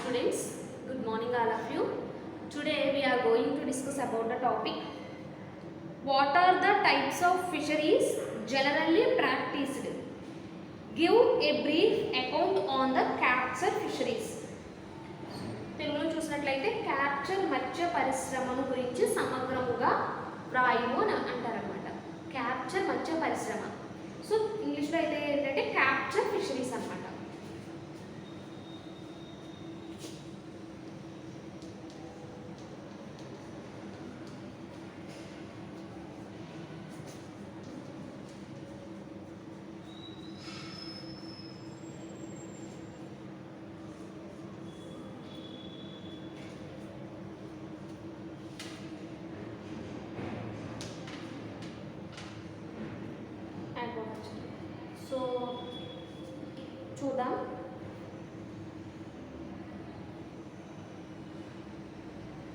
students, good morning all of you. Today we are going to discuss about the topic what are the types of fisheries generally practiced. Give a brief account on the capture fisheries. తెలుగులో చూసినట్లయితే capture మత్స్య పరిశ్రమను గురించి సమగ్రముగా వ్రాయము అని అంటారనమాట. Capture మత్స్య పరిశ్రమ. So ఇంగ్లీష్లో అయితే ఏంటంటే క్యాప్చర్ ఫిషరీస్ అనమాట. సో చూద్దాం.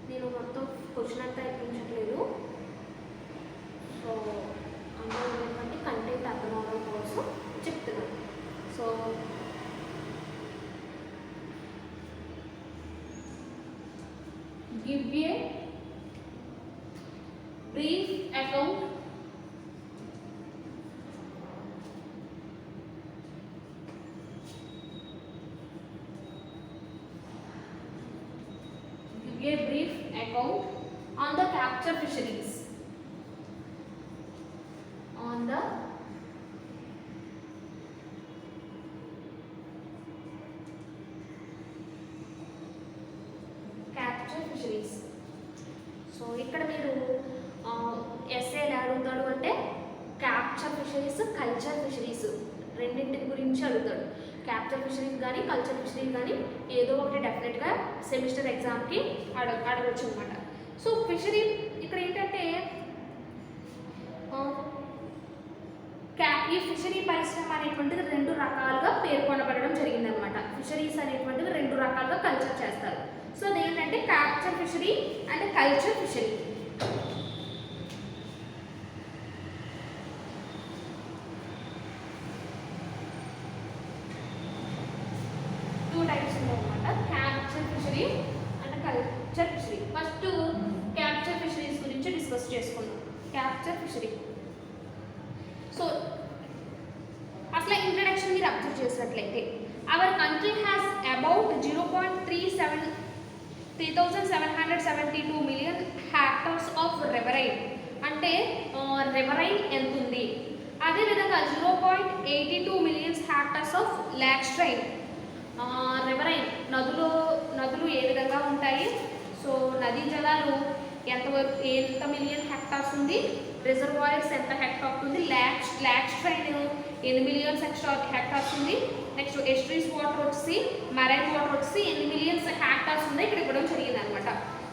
నేను మొత్తం క్వశ్చన్ అంతా ఇప్పించట్లేదు. సో అందులో ఉన్నటువంటి కంటెంట్ అర్థం అవడం కోసం చెప్తున్నాను. So give a brief account a brief account on the capture fisheries. On the capture fisheries. So ఇక్కడ మీరు ఎస్ఏలు అడుగుతాడు అంటే క్యాప్చర్ ఫిషరీస్, కల్చర్ ఫిషరీస్ రెండింటి గురించి అడుగుతాడు. క్యాప్చర్ ఫిషరీస్ కానీ కల్చర్ ఫిషరీస్ కానీ ఏదో ఒకటి డెఫినెట్గా సెమిస్టర్ ఎగ్జామ్కి అడగచ్చు అనమాట. సో ఫిషరీ ఇక్కడ ఏంటంటే ఈ ఫిషరీ పరిశ్రమ అనేటువంటిది రెండు రకాలుగా పేర్కొనబడడం జరిగిందనమాట. ఫిషరీస్ అనేటువంటివి రెండు రకాలుగా కల్చర్ చేస్తారు. సో అదేంటంటే capture fishery and culture fishery. Types ఉన్నాయన్నమాట, capture fishery and culture fishery. First capture fisheries గురించి డిస్కస్ చేసుకుందాం. Capture fishery. సో అసలు ఇంట్రడక్షన్ మీరు అబ్జర్వ్ చేసినట్లయితే our country has about 0.3772 million hectares of riverine. అంటే రివరైన్ ఎంత ఉంది, అదేవిధంగా 0.82 millions hectares of lacustrine. Riverine నదులు ఏ విధంగా ఉంటాయి, సో నదీ జలాలు ఎంత మిలియన్ హెక్టార్స్ ఉంది, రిజర్వాయర్స్ ఎంత హెక్టార్స్ ఉంది, లాక్స్ట్రైన్ ఎన్ని మిలియన్స్ హెక్టార్స్ ఉంది, నెక్స్ట్ ఎస్ట్రీస్ వాటర్ వచ్చి మెరైన్ వాటర్ వచ్చి ఎన్ని మిలియన్స్ హెక్టార్స్ ఉంది ఇక్కడ ఇవ్వడం జరిగింది అనమాట.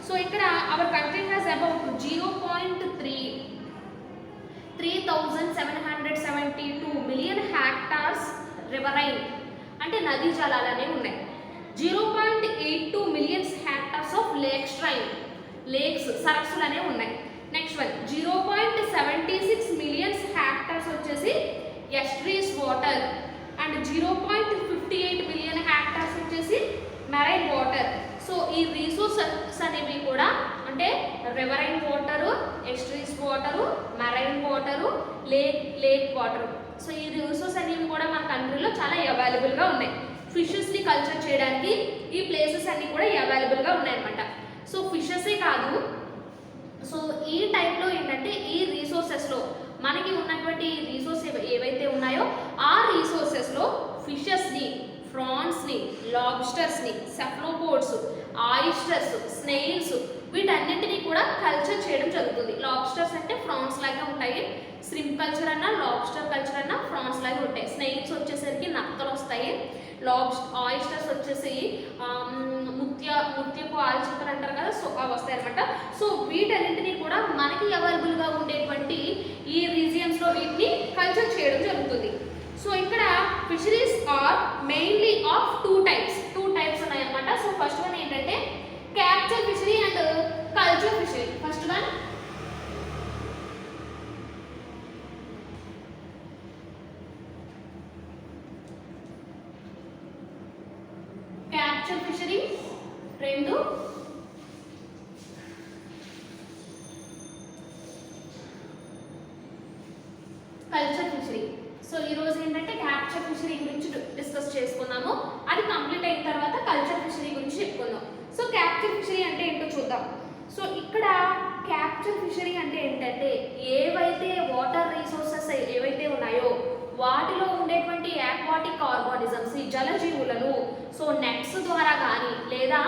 సో ఇక్కడ hour country has about 0.3772 million hectares riverine అంటే నదీ జలాలు అనేవి ఉన్నాయి. 0.82 మిలియన్స్ హెక్టార్స్ ఆఫ్ లేక్స్ సరస్సులు అనేవి ఉన్నాయి. నెక్స్ట్ వన్ 0.76 మిలియన్స్ హెక్టార్స్ వచ్చేసి estuaries water and 0.58 million hectares వచ్చేసి మెరైన్ వాటర్. సో ఈ రిసోర్సెస్ అనేవి కూడా అంటే riverine water, estuaries water, marine water, lake water. So ఈ రిసోర్స్ అనేవి కూడా మన కంట్రీలో చాలా అవైలబుల్గా ఉన్నాయి. ఫిషెస్ని కల్చర్ చేయడానికి ఈ ప్లేసెస్ అన్నీ కూడా అవైలబుల్గా ఉన్నాయన్నమాట. సో ఫిషెసే కాదు, సో ఈ టైప్లో ఏంటంటే ఈ రిసోర్సెస్లో మనకి ఉన్నటువంటి రిసోర్స్ ఏవైతే ఉన్నాయో ఆ రిసోర్సెస్లో ఫిషెస్ని, ఫ్రాన్స్ని, లాబ్స్టర్స్ని, సెఫ్లోపోడ్స్, ఆయిస్టర్స్, స్నేయిల్స్ వీటన్నింటినీ కూడా కల్చర్ చేయడం జరుగుతుంది. లాబ్స్టర్స్ అంటే ఫ్రాన్స్ లాగా ఉంటాయి, శ్రింప్ కల్చర్ అన్నా లాబ్స్టర్ కల్చర్ అన్నా ఫ్రాన్స్ లాగా ఉంటాయి. స్నేయిల్స్ వచ్చేసరికి నత్తలు వస్తాయి, ఆయిస్టర్స్ వచ్చేసి ముత్యపు ఆల్చిప్పలు అంటారు కదా, సో అవి వస్తాయి అనమాట. సో వీటన్నింటినీ కూడా మనకి అవైలబుల్గా ఉండేటువంటి ఈ రీజియన్స్లో వీటిని కల్చర్ చేయడం జరుగుతుంది. సో ఇక్కడ fisheries are mainly of two types ఉన్నాయన్నమాట. సో ఫస్ట్ వన్ ఏంటంటే capture fishery and culture fishery. First one capture fishery and culture fishery. So ఈ రోజు ఏంటంటే క్యాప్చర్ ఫిషరీ గురించి డిస్కస్ చేసుకున్నాము. అది కంప్లీట్ అయిన తర్వాత కల్చర్ ఫిషరీ గురించి చెప్పుకుందాం. సో క్యాప్చర్ ఫిషరీ అంటే ఏంటో చూద్దాం. సో ఇక్కడ క్యాప్చర్ ఫిషరీ అంటే ఏంటంటే ఏవైతే వాటర్ రిసోర్సెస్ ఏవైతే ఉన్నాయో వాటిలో ఉండేటువంటి ఆక్వాటిక్ ఆర్గానిజమ్స్, ఈ జలజీవులను సో నెట్స్ ద్వారా కానీ లేదా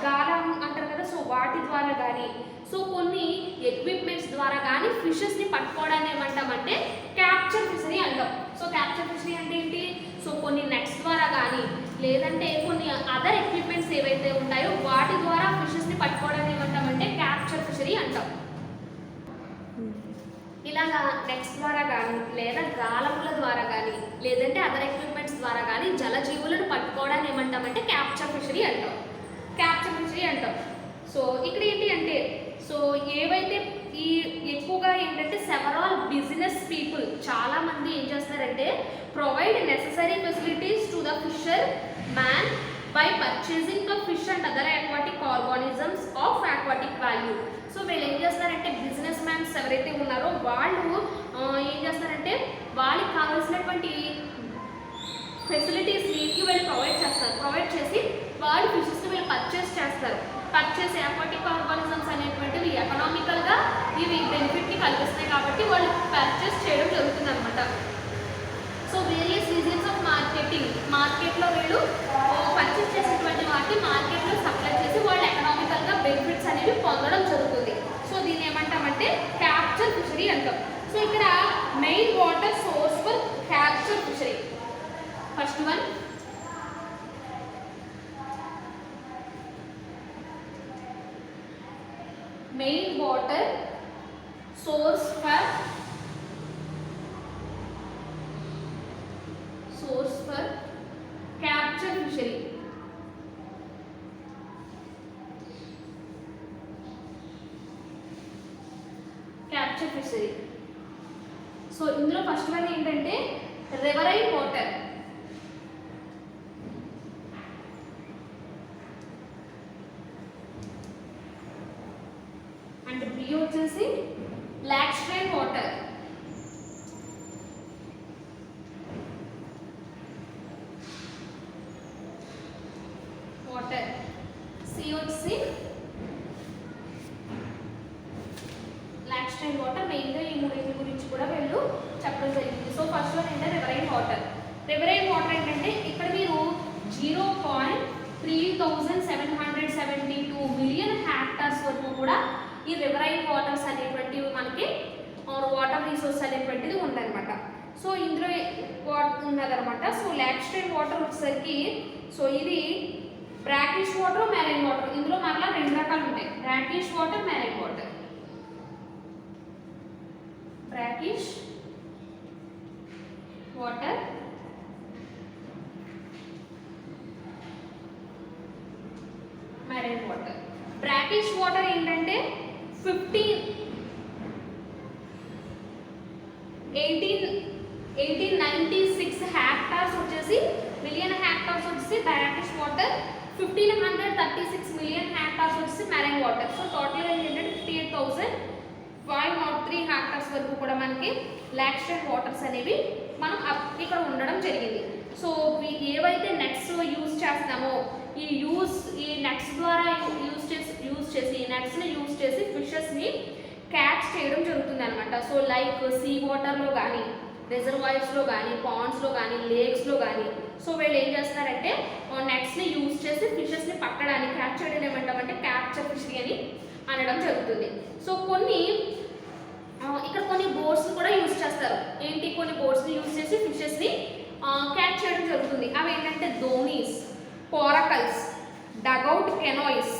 గాలం అంటారు కదా, సో వాటి ద్వారా కానీ సో కొన్ని ఎక్విప్మెంట్స్ ద్వారా కానీ ఫిషెస్ని పట్టుకోవడాన్ని ఏమంటామంటే క్యాప్చర్ ఫిషరీ అంటాం. సో క్యాప్చర్ ఫిషరీ అంటే ఏంటి? సో కొన్ని నెట్స్ ద్వారా కానీ లేదంటే కొన్ని అదర్ ఎక్విప్మెంట్స్ ఏవైతే ఉంటాయో వాటి ద్వారా ఫిషెస్ని పట్టుకోవడాన్ని ఏమంటామంటే క్యాప్చర్ ఫిషరీ అంటాం. ఇలాగా నెట్స్ ద్వారా కానీ లేదా గాలముల ద్వారా కానీ లేదంటే అదర్ ఎక్విప్మెంట్స్ ద్వారా కానీ జలజీవులను పట్టుకోవడాన్ని ఏమంటామంటే క్యాప్చర్ ఫిషరీ అంటాం. క్యాప్చర్ ఫిషరీ అంటాం. సో ఇక్కడ ఏంటి అంటే సో ఏవైతే ఈ ఎక్కువగా ఏంటంటే సెవరాల్ బిజినెస్ పీపుల్ చాలా మంది ఏం చేస్తారంటే provide necessary facilities to the fissure man by purchasing the fish and other aquatic organisms of aquatic value. So వీళ్ళు ఏం చేస్తారంటే బిజినెస్ మ్యాన్స్ ఎవరైతే ఉన్నారో వాళ్ళు ఏం చేస్తారంటే వాళ్ళకి కావాల్సినటువంటి ఫెసిలిటీస్ వీటికి వీళ్ళు ప్రొవైడ్ చేసి వాళ్ళు ఫిషెస్ని వీళ్ళు పర్చేస్ చేస్తారు. పర్చేస్ aquatic organisms అనేటువంటివి ఎకనామికల్గా ఇవి బెనిఫిట్ని కలిగిస్తాయి కాబట్టి వాళ్ళు పర్చేస్ చేయడం జరుగుతుంది అనమాట. సో వేరియస్ రీజన్స్ ఆఫ్ మార్కెట్లో వీళ్ళు పర్చేస్ చేసేటువంటి వాటిని మార్కెట్లో సప్లై చేసి వాళ్ళు ఎకనామికల్గా బెనిఫిట్స్ అనేవి పొందడం జరుగుతుంది. సో దీన్ని ఏమంటామంటే క్యాప్చర్ ఫిషరీ అంటాం. సో ఇక్కడ main water source for capture fishery. First one main water source for capture fishery. Capture fishery. So ఇందులో ఫస్ట్ వన్ ఏంటంటే రివరైన్ వాటర్. అండ్ బి వచ్చేసి లాక్స్ట్రైన్ వాటర్. సి వచ్చేసి లాక్స్ట్రైన్ వాటర్. మెయిన్గా ఈ మూడింటి గురించి కూడా వీళ్ళు చెప్పడం జరిగింది. సో ఫస్ట్ వన్ ఏంటంటే రివరైన్ వాటర్. రివరైన్ వాటర్ ఏంటంటే ఇక్కడ మీరు 0.3772 మిలియన్ హెక్టార్స్ వరకు కూడా ఈ రివరైన్ వాటర్స్ అనేటువంటివి మనకి వాటర్ రిసోర్స్ అనేటువంటిది ఉందన్నమాట. సో ఇందులో ఉన్నదన్నమాట. సో లాక్స్ట్రైన్ వాటర్ వచ్చేసరికి సో ఇది బ్రాకిష్ వాటర్, మెరైన్ వాటర్. ఇందులో మరలా రెండు రకాలు ఉంటాయి, brackish water, marine water. Brackish water, marine water. Brackish water ఏంటంటే 1896 హెక్టార్స్ వచ్చేసి మిలియన్ హెక్టార్స్ వచ్చేసి బ్రాకిష్ వాటర్, 1536 మిలియన్ హెక్టార్స్ వచ్చేసి మెరైన్ వాటర్. సో టోటల్గా ఏంటంటే 58,503 హెక్టార్స్ వరకు కూడా మనకి లాక్స్ట్రైన్ వాటర్స్ అనేవి మనం ఇక్కడ ఉండడం జరిగింది. సో ఏవైతే నెట్స్ యూజ్ చేస్తామో ఈ నెట్స్ ద్వారా యూజ్ చేసి నెట్స్ని యూజ్ చేసి ఫిషెస్ని క్యాచ్ చేయడం జరుగుతుంది అనమాట. సో లైక్ సీ వాటర్లో కానీ రిజర్వాయర్స్లో కానీ పాండ్స్లో కానీ లేక్స్లో కానీ సో వీళ్ళు ఏం చేస్తారంటే నెట్స్ని యూజ్ చేసి ఫిషెస్ని పట్టడానికి క్యాచ్ చేయడం ఏమంటామంటే క్యాప్చర్ ఫిషరీ అని అనడం జరుగుతుంది. సో ఇక్కడ కొన్ని బోట్స్ కూడా యూజ్ చేస్తారు. ఏంటి? కొన్ని బోట్స్ని యూజ్ చేసి ఫిషెస్ని క్యాచ్ చేయడం జరుగుతుంది. అవి ఏంటంటే dhonis, coracles, dugout canoes,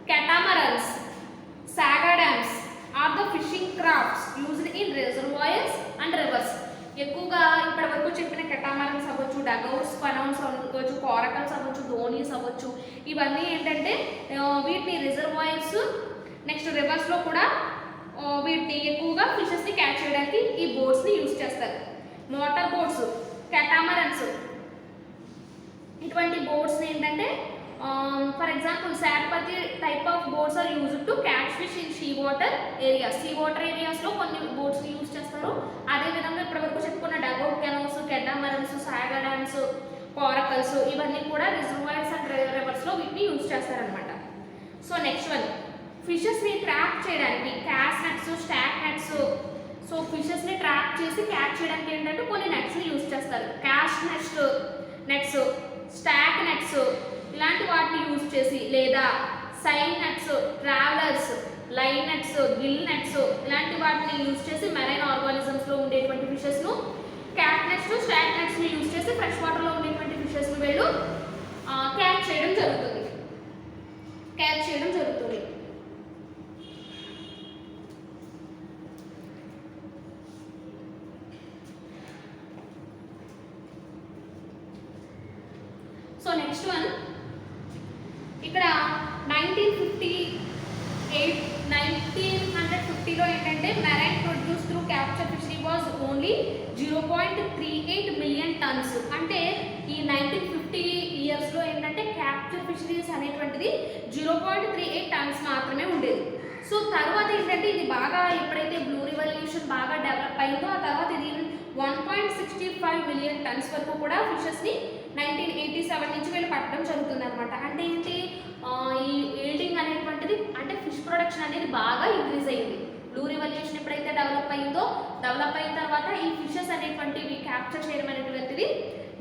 catamarans, సాగా dams are the fishing crafts used in reservoirs and rivers. ఎక్కువగా ఇప్పటి వరకు చెప్పిన కెటామరన్స్ అవ్వచ్చు, డగౌట్స్, కనౌన్స్ అవ్వచ్చు, కోరకల్స్ అవ్వచ్చు, ధోనీస్ అవ్వచ్చు, ఇవన్నీ ఏంటంటే వీటిని రిజర్వాయర్స్ నెక్స్ట్ రివర్స్లో కూడా వీటిని ఎక్కువగా ఫిషెస్ని క్యాచ్ చేయడానికి ఈ బోట్స్ని యూజ్ చేస్తారు. మోటార్ బోట్స్, కెటామరన్స్ ఇటువంటి బోట్స్ని ఏంటంటే ఫర్ ఎగ్జాంపుల్ శాట్పతి type of boats are used to catch fish in sea water areas. Sea water ఏరియాస్లో కొన్ని బోట్స్ని యూజ్ చేస్తారు. అదేవిధంగా ఇప్పటివరకు చెప్పుకున్న డగౌట్ కెనోస్, కెడ్డామరన్స్, సాగా డ్యామ్స్, కోరకల్స్ ఇవన్నీ కూడా రిజర్వాయర్స్ అండ్ రివర్స్లో వీటిని యూజ్ చేస్తారనమాట. సో నెక్స్ట్ వన్, ఫిషెస్ని ట్రాప్ చేయడానికి cast nets, stake nets. So ఫిషెస్ని ట్రాప్ చేసి క్యాచ్ చేయడానికి ఏంటంటే కొన్ని నట్స్ని యూజ్ చేస్తారు. క్యాష్ నట్స్, స్టాక్ నట్స్ ఇలాంటి వాటిని యూజ్ చేసి, లేదా seine nets, trawlers, line nets, gill nets ఇలాంటి వాటిని యూజ్ చేసి మెరైన్ ఆర్గానిజమ్స్లో ఉండేటువంటి ఫిషెస్ను, క్యాట్ నట్స్, స్టాక్ నట్స్ని యూజ్ చేసి ఫ్రెష్ వాటర్లో ఉండేటువంటి ఫిషెస్ను వీళ్ళు క్యాచ్ చేయడం జరుగుతుంది. సో నెక్స్ట్ వన్, ఇక్కడ 1950లో ఏంటంటే marine produce through capture fishery was only 0.38 million tons. అంటే ఈ 1950 ఇయర్స్లో ఏంటంటే క్యాప్చర్ ఫిషరీస్ అనేటువంటిది 0.38 టన్స్ మాత్రమే ఉండేది. సో తర్వాత ఏంటంటే ఇది బాగా ఎప్పుడైతే బ్లూ రివల్యూషన్ బాగా డెవలప్ అయిందో ఆ తర్వాత ఇది 1.65 మిలియన్ టన్స్ వరకు కూడా ఫిషెస్ని 1987 నుంచి వీళ్ళు పట్టడం జరుగుతుంది అనమాట. అంటే ఏంటి, ఈ ఈల్డింగ్ అనేటువంటిది అంటే ఫిష్ ప్రొడక్షన్ అనేది బాగా ఇంక్రీజ్ అయింది. బ్లూ రివల్యూషన్ ఎప్పుడైతే డెవలప్ అయిన తర్వాత ఈ ఫిషెస్ అనేటువంటివి క్యాప్చర్ చేయడం అనేటువంటిది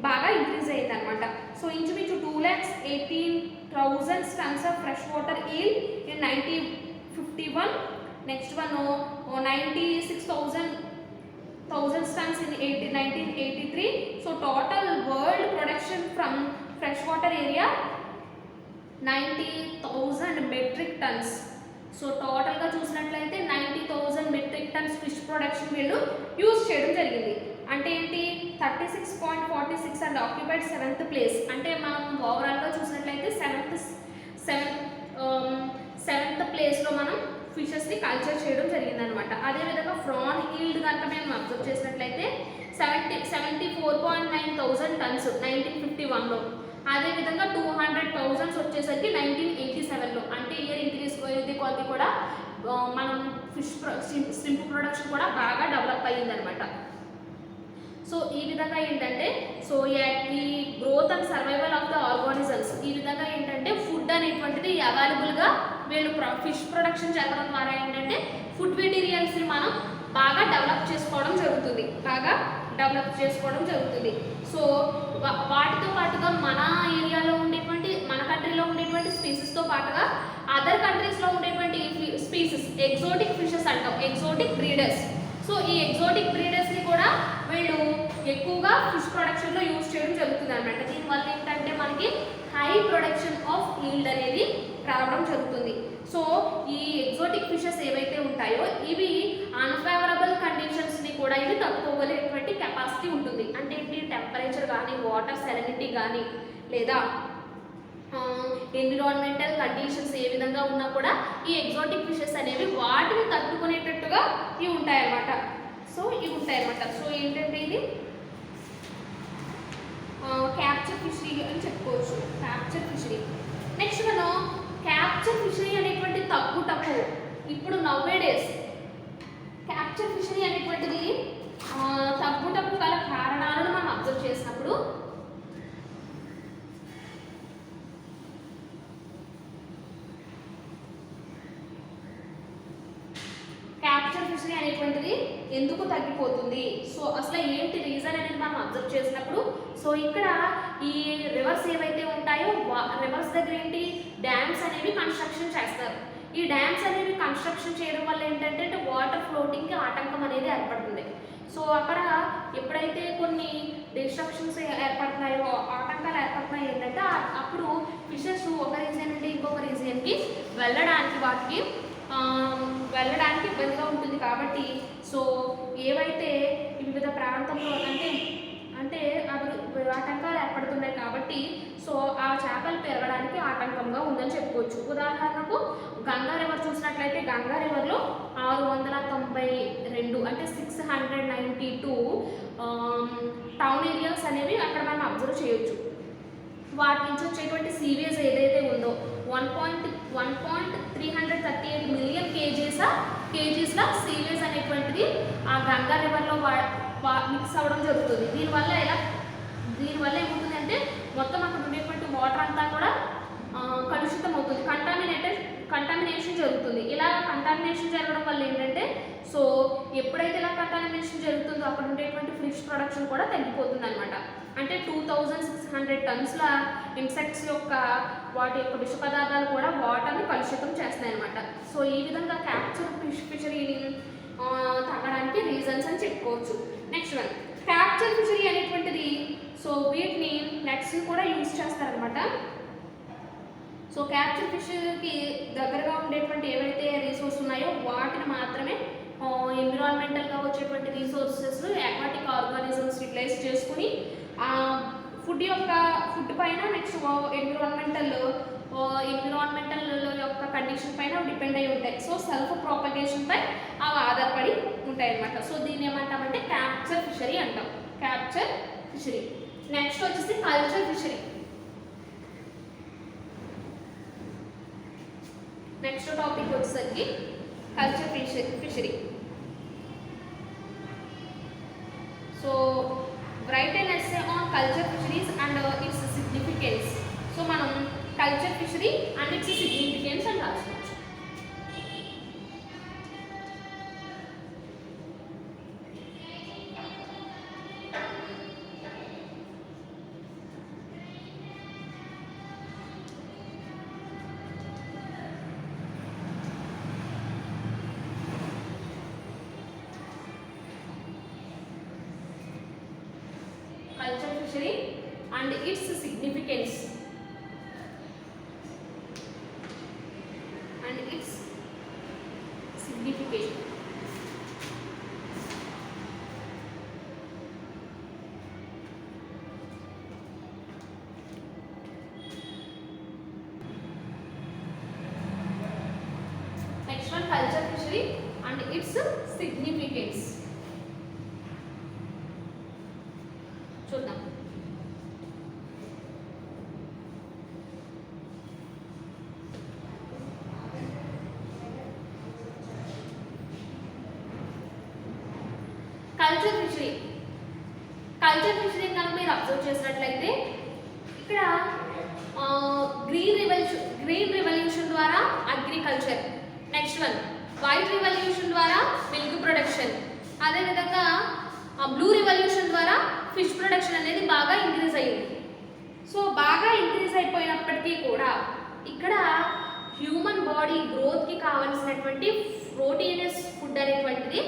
బాగా ఇంక్రీజ్ అయింది అనమాట. సో ఇంచుమించు 2,18,000 tons of fresh water eel in 1951. Next one 96,000 tons in 1983. So total world production from freshwater area 90,000 metric tons. So టోటల్గా చూసినట్లయితే 90,000 మెట్రిక్ టన్స్ ఫిష్ ప్రొడక్షన్ వీళ్ళు యూజ్ చేయడం జరిగింది. అంటే ఏంటి, 36.46 అండ్ ఆక్యుపైడ్ 7th ప్లేస్. అంటే మనం ఓవరాల్గా చూసినట్లయితే సెవెంత్ ప్లేస్లో మనం ఫిషెస్ని కల్చర్ చేయడం జరిగిందనమాట. అదేవిధంగా ఫ్రాన్ ఈల్డ్ కనుక మేము అబ్జర్వ్ చేసినట్లయితే 74.9,000 టన్స్ 1951లో. అదేవిధంగా 200,000 వచ్చేసరికి 1987లో. అంటే ఇయర్ ఇంక్రీజ్ అయ్యేది కొద్ది కూడా మనం ష్రింప్ ప్రొడక్షన్ కూడా బాగా డెవలప్ అయ్యిందనమాట. సో ఈ విధంగా ఏంటంటే సో ఈ growth and survival of the organisms ఈ విధంగా ఏంటంటే ఫుడ్ అనేటువంటిది అవైలబుల్గా వీళ్ళు ఫిష్ ప్రొడక్షన్ చేయడం ద్వారా ఏంటంటే ఫుడ్ మెటీరియల్స్ని మనం బాగా డెవలప్ చేసుకోవడం జరుగుతుంది. సో వాటితో పాటుగా మన ఏరియాలో ఉండేటువంటి మన కంట్రీలో ఉండేటువంటి స్పీసెస్తో పాటుగా అదర్ కంట్రీస్లో ఉండేటువంటి స్పీసెస్ ఎగ్జోటిక్ ఫిషెస్ అంటాం, ఎగ్జోటిక్ బ్రీడర్స్. సో ఈ ఎగ్జోటిక్ బ్రీడర్స్ని కూడా వీళ్ళు ఎక్కువగా ఫిష్ ప్రొడక్షన్లో యూజ్ చేయడం జరుగుతుంది అనమాట. దీనివల్ల ఏంటంటే మనకి హై ప్రొడక్షన్ ఆఫ్ ఈల్డ్ అనేది రావడం జరుగుతుంది. సో ఈ ఎగ్జోటిక్ ఫిషెస్ ఏవైతే ఉంటాయో ఇవి అన్ఫేవరబుల్ కండిషన్స్ని కూడా ఇవి తట్టుకోగలిగేటువంటి కెపాసిటీ ఉంటుంది. అంటే ఏంటి, టెంపరేచర్ కానీ, వాటర్ సెలనిటీ కానీ, లేదా ఎన్విరాన్మెంటల్ కండిషన్స్ ఏ విధంగా ఉన్నా కూడా ఈ ఎగ్జోటిక్ ఫిషెస్ అనేవి వాటిని తట్టుకునేటట్టుగా ఇవి ఉంటాయన్నమాట. సో ఏంటంటే ఇది క్యాప్చర్ ఫిషరీ అని చెప్పుకోవచ్చు. Capture fishery. నెక్స్ట్ మనం క్యాప్చర్ ఫిషరీ అనేటువంటి తప్పు ఇప్పుడు నౌవేడేస్ క్యాప్చర్ ఫిషరీ అనేటువంటిది తప్పు గల కారణాలను మనం అబ్జర్వ్ చేసినప్పుడు క్యాప్చర్ ఫిషరీ అనేటువంటిది ఎందుకు తగ్గిపోతుంది, సో అసలు ఏంటి రీజన్ అనేది మనం అబ్జర్వ్ చేసినప్పుడు సో ఇక్కడ ఈ రివర్స్ ఏవైతే ఉంటాయో రివర్స్ దగ్గర ఏంటి డ్యామ్స్ అనేవి కన్స్ట్రక్షన్ చేస్తారు. ఈ డ్యామ్స్ అనేవి కన్స్ట్రక్షన్ చేయడం వల్ల ఏంటంటే వాటర్ ఫ్లోటింగ్కి ఆటంకం అనేది ఏర్పడుతుంది. సో అక్కడ ఎప్పుడైతే కొన్ని డిస్ట్రక్షన్స్ ఏర్పడుతున్నాయో ఆటంకాలు ఏర్పడుతున్నాయి ఏంటంటే అప్పుడు ఫిషెస్ ఒక రీజియన్ నుండి ఇంకొక రీజియన్కి వెళ్ళడానికి ఇబ్బందిగా ఉంటుంది. కాబట్టి సో ఏవైతే వివిధ ప్రాంతంలో అంటే ఆటంకాలు ఏర్పడుతున్నాయి కాబట్టి సో ఆ చేపలు పెరగడానికి ఆటంకంగా ఉందని చెప్పుకోవచ్చు. ఉదాహరణకు గంగా రివర్ చూసినట్లయితే గంగా రివర్లో 692 అంటే 692 టౌన్ ఏరియాస్ అనేవి అక్కడ మనం అబ్జర్వ్ చేయొచ్చు. వాటి నుంచి వచ్చేటువంటి సీవేజ్ ఏదైతే ఉందో 1.338 మిలియన్ కేజీస్ల సీవేజ్ అనేటువంటిది ఆ గంగా రివర్లో మిక్స్ అవ్వడం జరుగుతుంది. దీనివల్ల ఏమవుతుంది అంటే మొత్తం అక్కడ ఉండేటువంటి వాటర్ అంతా కూడా కలుషితం అవుతుంది, కంటామినేషన్ జరుగుతుంది. ఇలా కంటామినేషన్ జరగడం వల్ల ఏంటంటే సో ఎప్పుడైతే ఇలా కంటామినేషన్ జరుగుతుందో అక్కడ ఉండేటువంటి ఫిష్ ప్రొడక్షన్ కూడా తగ్గిపోతుంది అనమాట. అంటే 2600 టన్స్ల ఇన్సెక్ట్స్ యొక్క వాటి యొక్క విష పదార్థాలు కూడా వాటర్ని కలుషితం చేస్తాయి అనమాట. సో ఈ విధంగా క్యాప్చర్ ఫిషరీని తగ్గడానికి రీజన్స్ అని చెప్పుకోవచ్చు. నెక్స్ట్ వన్ క్యాప్చర్ ఫిషరీ అనేటువంటిది సో వీటిని నెట్స్ కూడా యూజ్ చేస్తారనమాట. సో క్యాప్చర్ ఫిష్కి దగ్గరగా ఉండేటువంటి ఏవైతే రిసోర్స్ ఉన్నాయో వాటిని మాత్రమే ఎన్విరాన్మెంటల్గా వచ్చేటువంటి రిసోర్సెస్ అక్వాటిక్ ఆర్గానిజమ్స్ యూటిలైజ్ చేసుకుని ఫుడ్ పైన నెక్స్ట్ ఎన్విరాన్మెంటల్ యొక్క కండిషన్ పైన డిపెండ్ అయి ఉంటాయి. సో సెల్ఫ్ ప్రాపగేషన్ పై అవి ఆధారపడి ఉంటాయి అన్నమాట. సో దీన్ని ఏమంటామంటే క్యాప్చర్ ఫిషరీ అంటాం, క్యాప్చర్ ఫిషరీ. నెక్స్ట్ వచ్చేసి కల్చర్ ఫిషరీ. నెక్స్ట్ టాపిక్ వచ్చేసరికి culture fishery. So write an essay on culture fisheries and its significance. So మనం culture fishery and its significance అని రాసుకోవచ్చు. Culture fishery and its significance and its signification. Next one, culture fishery and its significance. చూద్దాం. Culture fishery కనుక మీరు observe చేసినట్లయితే ఇక్కడ green revolution ద్వారా agriculture, next one white revolution ద్వారా మిల్క్ ప్రొడక్షన్, అదేవిధంగా బ్లూ రెవల్యూషన్ ద్వారా ఫిష్ ప్రొడక్షన్ అనేది బాగా ఇంక్రీజ్ అయ్యింది. సో బాగా ఇంక్రీజ్ అయిపోయినప్పటికీ కూడా ఇక్కడ హ్యూమన్ బాడీ గ్రోత్కి కావాల్సినటువంటి ప్రోటీనస్ ఫుడ్ అనేటువంటిది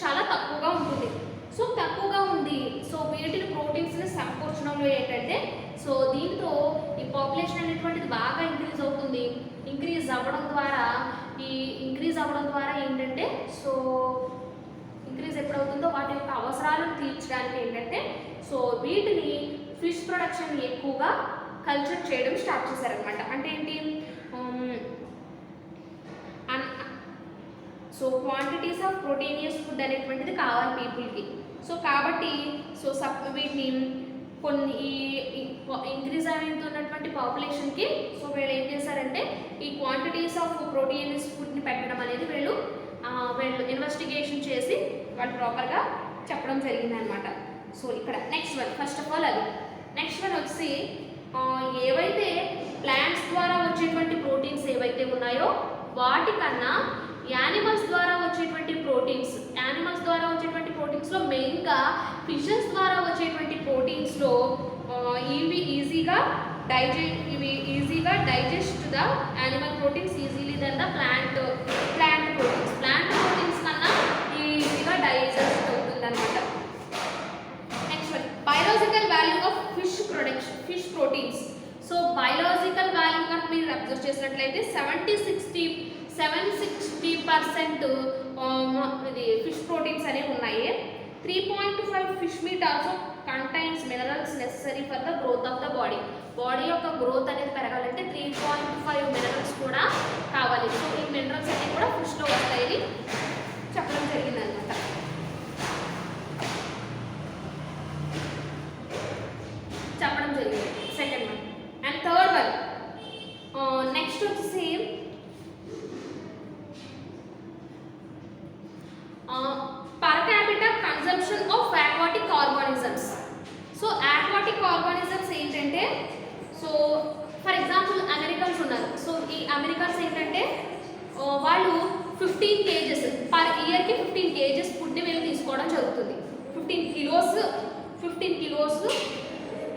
చాలా తక్కువగా ఉంటుంది. సో తక్కువగా ఉంది. సో వీటిని ప్రోటీన్స్ని సమకూర్చడంలో ఏంటంటే సో దీంతో ఈ పాపులేషన్ అనేటువంటిది బాగా ఇంక్రీజ్ అవుతుంది. ఇంక్రీజ్ అవ్వడం ద్వారా ఏంటంటే సో ఇంక్రీజ్ ఎప్పుడవుతుందో వాటి యొక్క అవసరాలను తీర్చడానికి ఏంటంటే సో వీటిని ఫిష్ ప్రొడక్షన్ ఎక్కువగా కల్చర్ చేయడం స్టార్ట్ చేశారనమాట. అంటే ఏంటి సో క్వాంటిటీస్ ఆఫ్ ప్రోటీనియస్ ఫుడ్ అనేటువంటిది కావాలి పీపుల్కి. సో కాబట్టి సో వీటిని కొన్ని ఇంక్రీజ్ అవుతున్నటువంటి పాపులేషన్కి సో వీళ్ళు ఏం చేశారంటే ఈ క్వాంటిటీస్ ఆఫ్ ప్రోటీనియస్ ఫుడ్ని పెట్టడం అనేది వీళ్ళు ఇన్వెస్టిగేషన్ చేసి వాళ్ళు ప్రాపర్గా చెప్పడం జరిగింది అనమాట. సో ఇక్కడ next one first of all అది. నెక్స్ట్ వన్ వచ్చి ఏవైతే ప్లాంట్స్ ద్వారా వచ్చేటువంటి ప్రోటీన్స్ ఏవైతే ఉన్నాయో వాటికన్నా యానిమల్స్ ద్వారా వచ్చేటువంటి ప్రోటీన్స్లో మెయిన్గా ఫిషెస్ ద్వారా వచ్చేటువంటి ప్రోటీన్స్లో ఇవి ఈజీగా digest the animal proteins easily then the plant proteins. Plant proteins కన్నా ఈజీగా డైజెస్ట్ అవుతుంది అనమాట. Next one biological value of fish proteins. So biological value కనుక మీరు అబ్జర్వ్ చేసినట్లయితే 760% ఇది ఫిష్ ప్రోటీన్స్ అనేవి ఉన్నాయి. 3.5 fish meet also contains minerals necessary for the growth of the body యొక్క గ్రోత్ అనేది పెరగాలంటే 3.5 మినరల్స్ కూడా కావాలి. సో ఈ మినరల్స్ అనేవి కూడా ఫిష్లో వస్తాయి చెప్పడం జరిగింది అనమాట. Second one so for example Americans ఉన్నారు. సో ఈ అమెరికన్స్ ఏంటంటే వాళ్ళు 15 kgs పర్ ఇయర్కి 15 kgs ఫుడ్ని వీళ్ళు తీసుకోవడం జరుగుతుంది. 15 kilos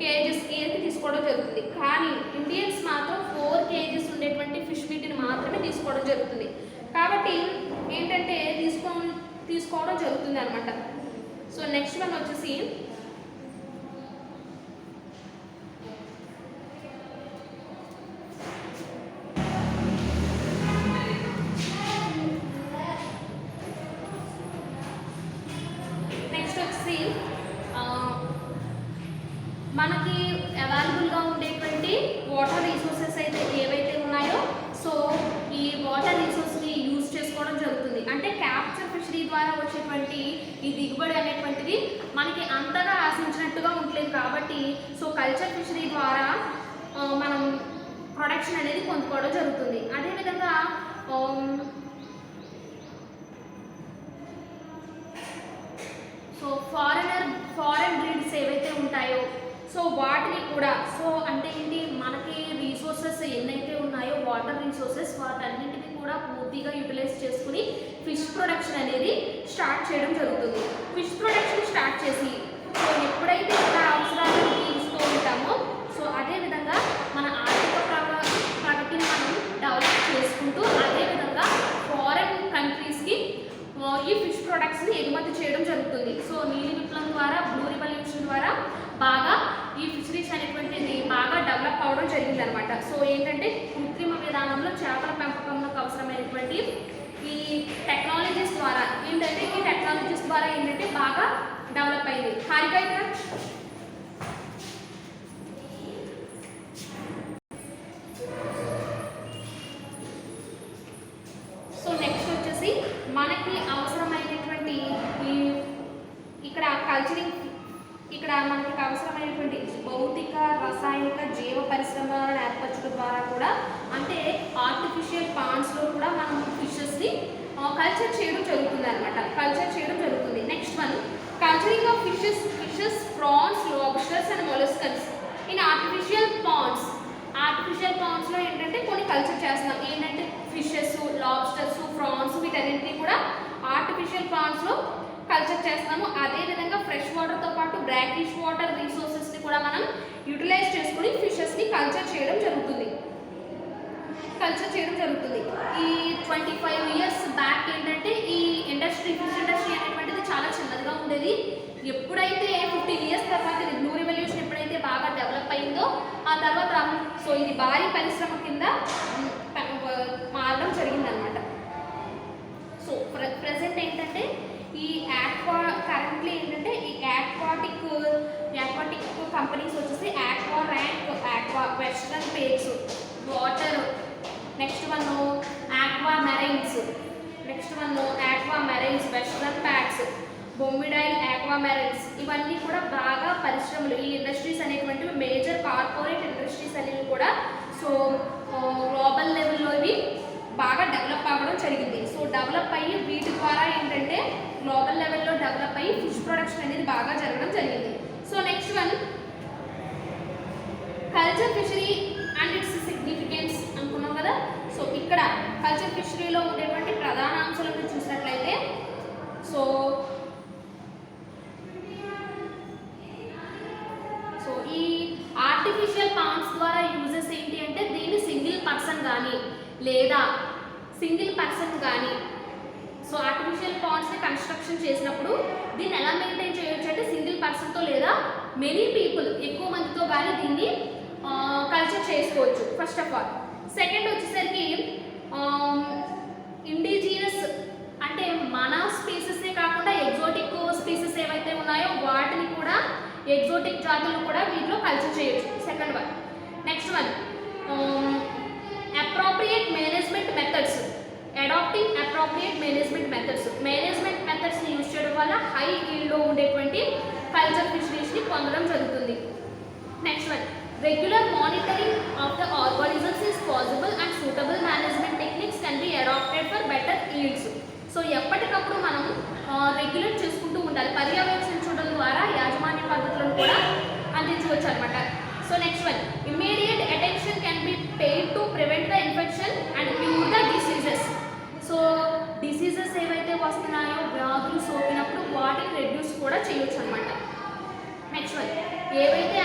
kgs ఇయర్కి తీసుకోవడం జరుగుతుంది. కానీ ఇండియన్స్ మాత్రం 4 kgs ఉండేటువంటి ఫిష్ మీట్ని మాత్రమే తీసుకోవడం జరుగుతుంది. కాబట్టి ఏంటంటే తీసుకోవడం జరుగుతుంది అనమాట. సో నెక్స్ట్ వన్ వచ్చేసి మనకి అవైలబుల్గా ఉండేటువంటి వాటర్ రిసోర్సెస్ అయితే ఏవైతే ఉన్నాయో సో ఈ వాటర్ రిసోర్స్ని యూజ్ చేసుకోవడం జరుగుతుంది. అంటే క్యాప్చర్ ఫిషరీ ద్వారా వచ్చేటువంటి ఈ దిగుబడి అనేటువంటిది మనకి అంతగా ఆశించినట్టుగా ఉండలేదు. కాబట్టి సో కల్చర్ ఫిషరీ ద్వారా మనం ప్రొడక్షన్ అనేది పొందుకోవడం జరుగుతుంది. అదేవిధంగా సో ఫారెన్ బ్రీడ్స్ ఏవైతే ఉంటాయో సో వాటిని కూడా సో అంటే ఏంటి మనకి రిసోర్సెస్ ఎన్నైతే ఉన్నాయో వాటర్ రిసోర్సెస్ వాటన్నింటినీ కూడా పూర్తిగా యూటిలైజ్ చేసుకుని ఫిష్ ప్రొడక్షన్ అనేది స్టార్ట్ చేయడం జరుగుతుంది. ఫిష్ ప్రొడక్షన్ స్టార్ట్ చేసి సో ఎప్పుడైతే మన అవసరాలను తీరుస్తూ ఉంటామో సో అదేవిధంగా మన ఆర్థిక ప్రగతిని మనం డెవలప్ చేసుకుంటూ అదేవిధంగా ఫారెన్ కంట్రీస్కి ఈ ఫిష్ ప్రొడక్ట్స్ని ఎగుమతి చేయడం జరుగుతుంది. సో నీలి విప్లవం ద్వారా బ్లూ రివల్యూషన్ ద్వారా బాగా ఈ ఫిషరీస్ అనేటువంటిది బాగా డెవలప్ అవ్వడం జరిగింది అనమాట. సో ఏంటంటే కృత్రిమ విధానంలో చేపల పెంపకంలోకి అవసరమైనటువంటి ఈ టెక్నాలజీస్ ద్వారా ఏంటంటే బాగా డెవలప్ అయింది. హారిక ఇక్కడ సో నెక్స్ట్ వచ్చేసి మనకి అవసరమైనటువంటి ఈ ఇక్కడ మనకి అవసరమైనటువంటి భౌతిక రసాయనిక జీవ పరిశ్రమలను ఏర్పరచడం ద్వారా కూడా అంటే ఆర్టిఫిషియల్ పాండ్స్లో కూడా మనం ఫిషెస్ని కల్చర్ చేయడం జరుగుతుంది. Next one culturing of fishes prawns lobsters and molluscans in artificial పాండ్స్లో ఏంటంటే కొన్ని కల్చర్ చేస్తున్నాం. ఏంటంటే ఫిషెస్ లాబ్స్టర్స్ ప్రాన్స్ వీటన్నింటినీ కూడా ఆర్టిఫిషియల్ పాండ్స్లో కల్చర్ చేస్తాము. అదేవిధంగా ఫ్రెష్ వాటర్తో పాటు బ్రాకిష్ వాటర్ రిసోర్సెస్ని కూడా మనం యూటిలైజ్ చేసుకుని ఫిషెస్ని కల్చర్ చేయడం జరుగుతుంది. ఈ 25 years బ్యాక్ ఏంటంటే ఈ ఫిష్ ఇండస్ట్రీ అనేటువంటిది చాలా చిన్నదిగా ఉండేది. ఎప్పుడైతే 15 years తర్వాత ఇది బ్లూ రెవల్యూషన్ ఎప్పుడైతే బాగా డెవలప్ అయిందో ఆ తర్వాత సో ఇది భారీ పరిశ్రమ కింద మారడం జరిగిందనమాట. సో ప్రెసెంట్ ఏంటంటే ఈ కరెంట్లీ ఏంటంటే ఈ యాక్వాటిక్ కంపెనీస్ వచ్చేసి aqua western packs water next one aqua marines western packs బొమ్మిడైల్ ఆక్వా మెరైన్స్ ఇవన్నీ కూడా బాగా పరిశ్రమలు ఈ ఇండస్ట్రీస్ అనేటువంటివి మేజర్ కార్పొరేట్ ఇండస్ట్రీస్ అనేవి కూడా సో గ్లోబల్ లెవెల్లో ఇవి బాగా డెవలప్ అవ్వడం జరిగింది. సో డెవలప్ అయ్యి వీటి ద్వారా ఏంటంటే గ్లోబల్ లెవెల్లో డెవలప్ అయ్యి ఫిష్ ప్రొడక్షన్ అనేది బాగా జరగడం జరిగింది. So next one culture fishery and its significance అనుకున్నాం కదా. సో ఇక్కడ కల్చర్ ఫిషరీలో ఉండేటువంటి ప్రధాన అంశాలను చూసినట్లయితే సో ఈ ఆర్టిఫిషియల్ పాండ్స్ ద్వారా యూజెస్ ఏంటి అంటే దీన్ని సింగిల్ పర్సన్ కానీ సో ఆర్టిఫిషియల్ పాండ్స్ని కన్స్ట్రక్షన్ చేసినప్పుడు దీన్ని ఎలా మెయింటైన్ చేయొచ్చు అంటే సింగిల్ పర్సన్తో లేదా మెనీ పీపుల్ ఎక్కువ మందితో కానీ దీన్ని కల్చర్ చేసుకోవచ్చు ఫస్ట్ ఆఫ్ ఆల్. సెకండ్ వచ్చేసరికి ఇండిజినస్ అంటే మన స్పీసెస్నే కాకుండా ఎగ్జోటిక్ స్పీసెస్ ఏవైతే ఉన్నాయో వాటిని కూడా ఎగ్జోటిక్ జాతులు కూడా వీటిలో కల్చర్ చేయొచ్చు. Second one. Next one appropriate management methods adopting appropriate management మెథడ్స్ని యూజ్ చేయడం వల్ల హై ఈల్డ్లో ఉండేటువంటి కల్చర్ ఫిషరీస్ని పొందడం జరుగుతుంది. Next one regular monitoring of the organisms is possible and suitable management techniques can be adapted for better yields. So ఎప్పటికప్పుడు మనం రెగ్యులేట్ చేసుకుంటూ ఉండాలి. పర్యవేక్షించడం ద్వారా యాజమాన్య పద్ధతులను కూడా అందించవచ్చు అనమాట. So next one immediate next one, ఏవైతే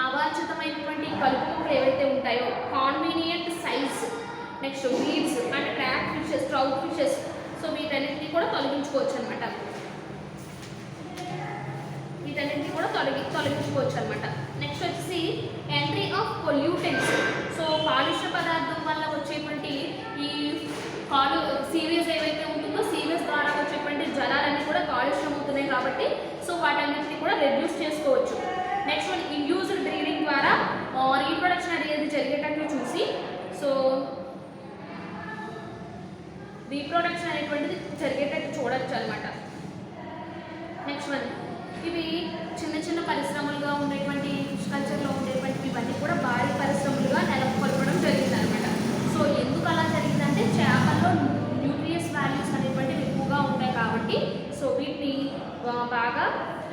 అవాంఛితమైనటువంటి కలుపు మొక్కలు ఏవైతే ఉంటాయో convenient size, next weeds and crack fishes, trout fishes, so వీటన్నిటిని కూడా తొలగించుకోవచ్చు అనమాట. వీటన్నిటిని కూడా తొలగించుకోవచ్చు అనమాట. నెక్స్ట్ వచ్చేసి ఎంట్రీ ఆఫ్ పొల్యూటెంట్స్. సో కాలుష్య పదార్థం వల్ల వచ్చేటువంటి ఈ సీవేజ్ ఏవైతే ఉంటుందో సీవేజ్ ద్వారా వచ్చేటువంటి జలాలన్నీ కూడా కాలుష్యం అవుతున్నాయి కాబట్టి సో వాటన్నిటిని కూడా రెడ్యూస్ చేసుకోవచ్చు. నెక్స్ట్ వన్, ఇండ్యూస్డ్ బ్రీడింగ్ ద్వారా రీప్రొడక్షన్ అనేది జరిగేటట్లు చూసి సో రీప్రొడక్షన్ అనేటువంటిది జరిగేటట్టు చూడొచ్చు అనమాట. నెక్స్ట్ వన్, ఇవి చిన్న చిన్న పరిశ్రమలుగా ఉండేటువంటి ఫిష్ కల్చర్లో ఉండేటువంటి ఇవన్నీ కూడా భారీ పరిశ్రమలుగా నెలకొల్పడం జరిగింది అనమాట. సో ఎందుకు అలా జరిగిందంటే చేపల్లో న్యూట్రియస్ వాల్యూస్ అనేటువంటివి ఎక్కువగా ఉంటాయి కాబట్టి సో వీటిని బాగా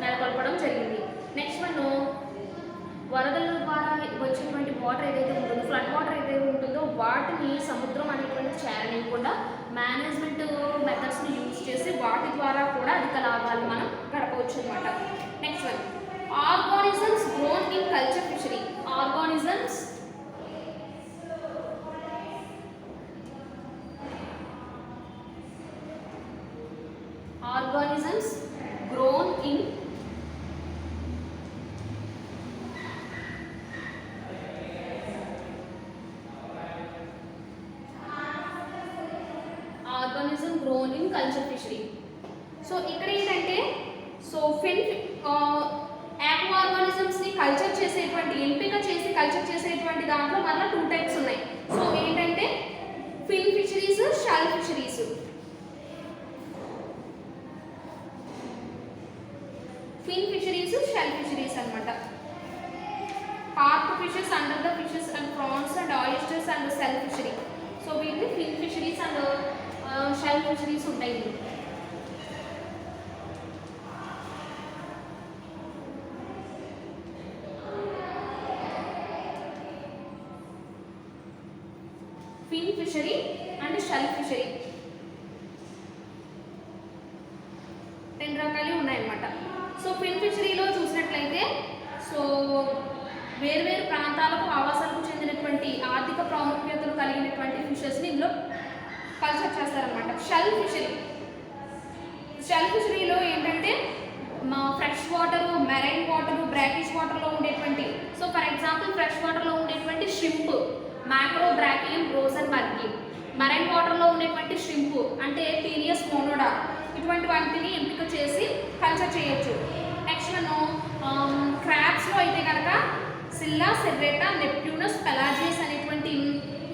నెలకొల్పడం జరిగింది. నెక్స్ట్ వన్, వరదల ద్వారా వచ్చేటువంటి వాటర్ ఏదైతే ఉంటుందో ఫ్లడ్ వాటర్ ఏదైతే ఉంటుందో వాటిని సముద్రం అనేటువంటి చేరనివ్వకుండా మేనేజ్మెంట్ మెథడ్స్ని యూజ్ చేసి వాటి ద్వారా కూడా అధిక లాభాలు మనం గడపవచ్చు అనమాట. Next one, organisms grown in culture fishery. Organisms grown in culture fishery. So ఇక్కడ ఏంటంటే సో యాక్వా ఆర్గానిజమ్స్ని కల్చర్ చేసేటువంటి ఎంపిక చేసి కల్చర్ చేసేటువంటి దాంట్లో మళ్ళీ 2 టైప్స్ ఉన్నాయి. సో ఏంటంటే fin fisheries, shell fisheries. Fin fisheries, shell fisheries అనమాట. Carp fishes, under the fishes and prawns and oysters and shell fishery. So వీటిని fin fisheries and shell fisheries ఉంటాయి. Fin fishery and shell fishery 2 రకాలు ఉన్నాయన్నమాట. So ఫిన్ ఫిషరీలో చూసినట్లయితే so వేర్వేరు ప్రాంతాలకు ఆవాసాలకు చెందినటువంటి ఆర్థిక ప్రాముఖ్యతలు కలిగినటువంటి ఫిషెస్ని ఇందులో కల్చర్ చేస్తారనమాట. షెల్ ఫిషరీలో ఏంటంటే fresh water, marine water, brackish వాటర్లో ఉండేటువంటి సో ఫర్ ఎగ్జాంపుల్ ఫ్రెష్ వాటర్లో ఉండేటువంటి షింప్, మ్యాక్రో బ్రాకియం, రోజన్ మర్కి. మెరైన్ వాటర్లో ఉండేటువంటి షింప్ అంటే పీరియస్ మోనోడా, ఇటువంటి వాటిని ఎంపిక చేసి కల్చర్ చేయొచ్చు. నెక్స్ట్ మనం క్రాబ్స్లో అయితే కనుక సిల్లా, సెర్రేటా, నెప్ట్యూనస్, పెలాజియస్ అనేటువంటి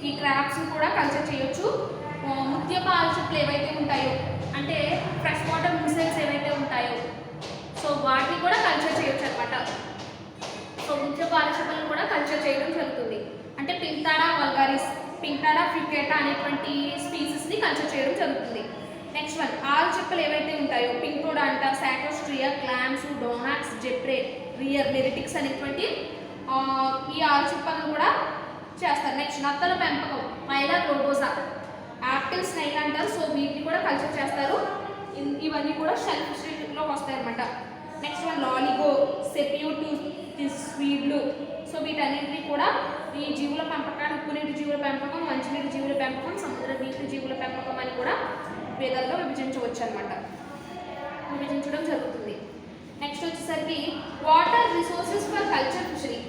ఈ క్రాబ్స్ కూడా కల్చర్ చేయొచ్చు. ముత్యపు ఆల్చిప్పలు ఏవైతే ఉంటాయో అంటే ఫ్రెష్ వాటర్ ముసెల్స్ ఏవైతే ఉంటాయో సో వాటిని కూడా కల్చర్ చేయొచ్చు అనమాట. సో ముత్యపు ఆల్చిప్పలను కూడా కల్చర్ చేయడం జరుగుతుంది. అంటే పింక్తాడా వల్గారిస్, పింక్తాడా ఫ్రికేటా అనేటువంటి స్పీసెస్ని కల్చర్ చేయడం జరుగుతుంది. నెక్స్ట్ వన్, ఆల్చిప్పలు ఏవైతే ఉంటాయో పింకోడాంటా, సాకోస్ట్రియా, క్లామ్స్, డోనాక్స్, జెప్రే, రియర్, నెరిటిక్స్ అనేటువంటి ఈ ఆల్చిప్పలను కూడా చేస్తారు. నెక్స్ట్ నత్తల పెంపకం, మైలా గ్లోబోజా, యాపిల్ స్నైల్ అంటారు. సో వీటిని కూడా కల్చర్ చేస్తారు. ఇవన్నీ కూడా షెల్ ఫిషరీలోకి వస్తాయి అన్నమాట. నెక్స్ట్ వన్, లాలిగో, సెపియోటిస్వీడ్లు. సో వీటన్నింటినీ కూడా ఈ జీవుల పెంపకాన్ని ఉప్పునీటి జీవుల పెంపకం, మంచినీటి జీవుల పెంపకం, సముద్ర నీటి జీవుల పెంపకం అని కూడా విధాలుగా విభజించవచ్చు అనమాట, విభజించడం జరుగుతుంది. నెక్స్ట్ వచ్చేసరికి water resources for culture fishery.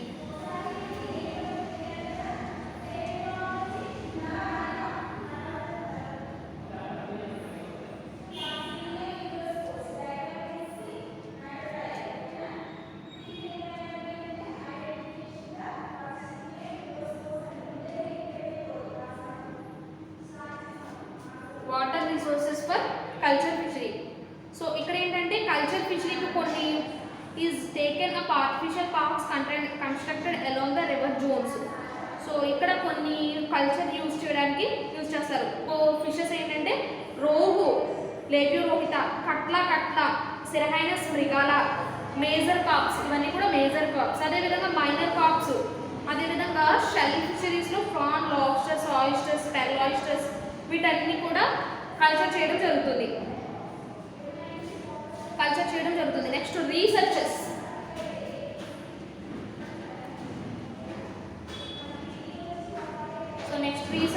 Water resources for culture fishery. So ఇక్కడ ఏంటంటే కల్చర్ ఫిషరీకి కొన్ని is taken up artificial parks constructed along the river zones. So ఇక్కడ కొన్ని కల్చర్ యూజ్ చేయడానికి యూజ్ చేస్తారు. ఫిషెస్ ఏంటంటే రోహు, లేబ్యూరోహిత, కట్ల, సిరహైనస్ మృగాల, మేజర్ కార్ప్స్, ఇవన్నీ కూడా మేజర్ కార్ప్స్. అదేవిధంగా మైనర్ కార్ప్స్, అదేవిధంగా షెల్ ఫిషరీస్లో prawn, lobsters, oysters, pearl oysters వీటన్ని కూడా కల్చర్ చేయడం జరుగుతుంది. Next researches.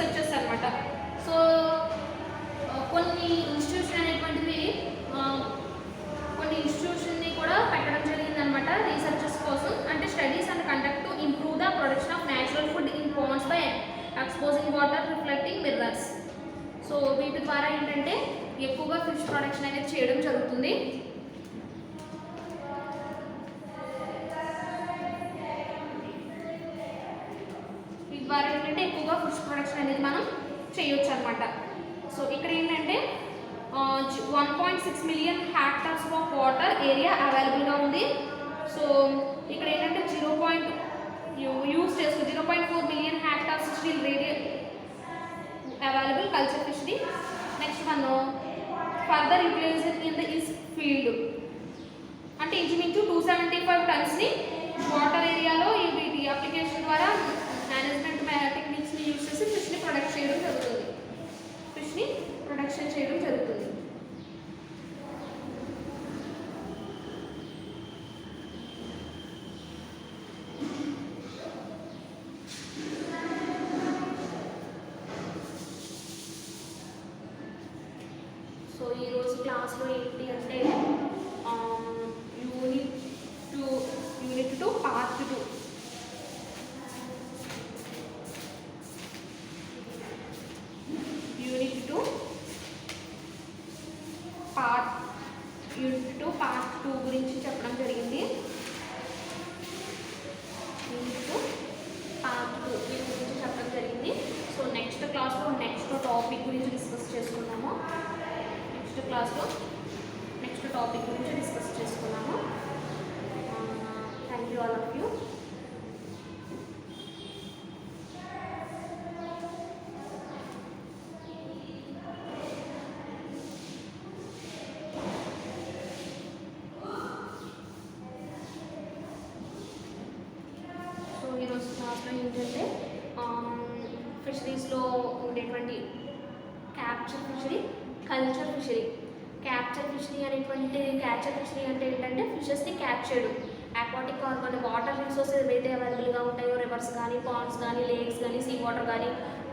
రీసెర్చెస్ అనమాట. సో కొన్ని ఇన్స్టిట్యూషన్ అనేటువంటివి కొన్ని ఇన్స్టిట్యూషన్ని కూడా పెట్టడం జరిగింది అనమాట రీసెర్చెస్ కోసం. అంటే studies and conduct to improve the production of natural food in Pond's by exposing water reflecting mirrors. So వీటి ద్వారా ఏంటంటే ఎక్కువగా ఫిష్ ప్రొడక్షన్ అనేది చేయడం జరుగుతుంది. వీటి ద్వారా ఏంటంటే ఎక్కువగా ఫిష్ ప్రొడక్షన్ అనేది మనం చేయొచ్చు అనమాట. సో ఇక్కడ ఏంటంటే 1.6 million hectares of water area అవైలబుల్గా ఉంది. సో ఇక్కడ ఏంటంటే 0.4 million hectares still radial available culture fishery. Next one further utilization in the this field. అంటే ఇంచుమించు 275 టన్స్ని వాటర్ ఏరియాలో వీటి అప్లికేషన్ ద్వారా మేనేజ్మెంట్ టెక్నిక్స్ని యూజ్ చేసి ఫిష్ని ప్రొడక్షన్ చేయడం జరుగుతుంది. సో ఈరోజు క్లాస్లో ఏంటి అంటే యూనిట్ 2 పార్ట్ 2. యూనిట్ 2 పార్ట్ 2 గురించి చెప్పడం జరిగింది. యూనిట్ 2 పార్ట్ 2 దీని గురించి చెప్పడం జరిగింది. సో నెక్స్ట్ క్లాస్లో నెక్స్ట్ టాపిక్ గురించి డిస్కస్ చేసుకున్నాము. నెక్స్ట్ టాపిక్ గురించి డిస్కస్ చేసుకున్నాము. Thank you all of you. So ఈరోజు క్లాస్లో ఏంటంటే ఫిషరీస్లో ఉండేటువంటి capture fishery, culture fishery. Capture fishery అంటే ఏంటంటే ఫిషెస్ని క్యాచ్ చేయడం. అక్వాటిక్ ఆర్గాన్ వాటర్ రిసోర్సెస్ ఏవైతే అవైలబుల్గా ఉంటాయో రివర్స్ కానీ, పాండ్స్ కానీ, లేక్స్ కానీ, సీ వాటర్ కానీ,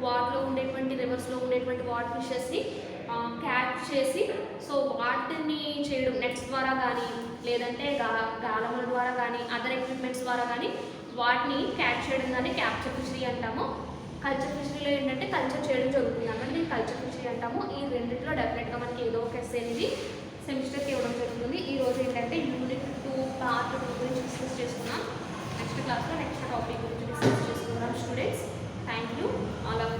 వాటిలో ఉండేటువంటి రివర్స్లో ఉండేటువంటి వాటర్ ఫిషెస్ని క్యాచ్ చేసి సో వాటిని చేయడం నెట్స్ ద్వారా కానీ లేదంటే గాలముల ద్వారా కానీ అదర్ ఎక్విప్మెంట్స్ ద్వారా కానీ వాటిని క్యాచ్ చేయడం కానీ క్యాప్చర్ ఫిషరీ అంటాము. కల్చర్ ఫిషరీలో ఏంటంటే కల్చర్ చేయడం జరుగుతుంది అన్నమాట దీన్ని కల్చర్ ఫిషరీ అంటాము. ఈ రెండింటిలో డెఫినెట్గా మనకి ఏదో ఒక ఎస్సే అనేది సెమిస్టర్కి ఇవ్వడం జరుగుతుంది. ఈరోజు ఏంటంటే యూనిట్ 2 పార్ట్ 2 గురించి డిస్కస్ చేసుకున్నాం. నెక్స్ట్ క్లాస్లో నెక్స్ట్ టాపిక్ గురించి డిస్కస్ చేసుకుందాం students. Thank you all of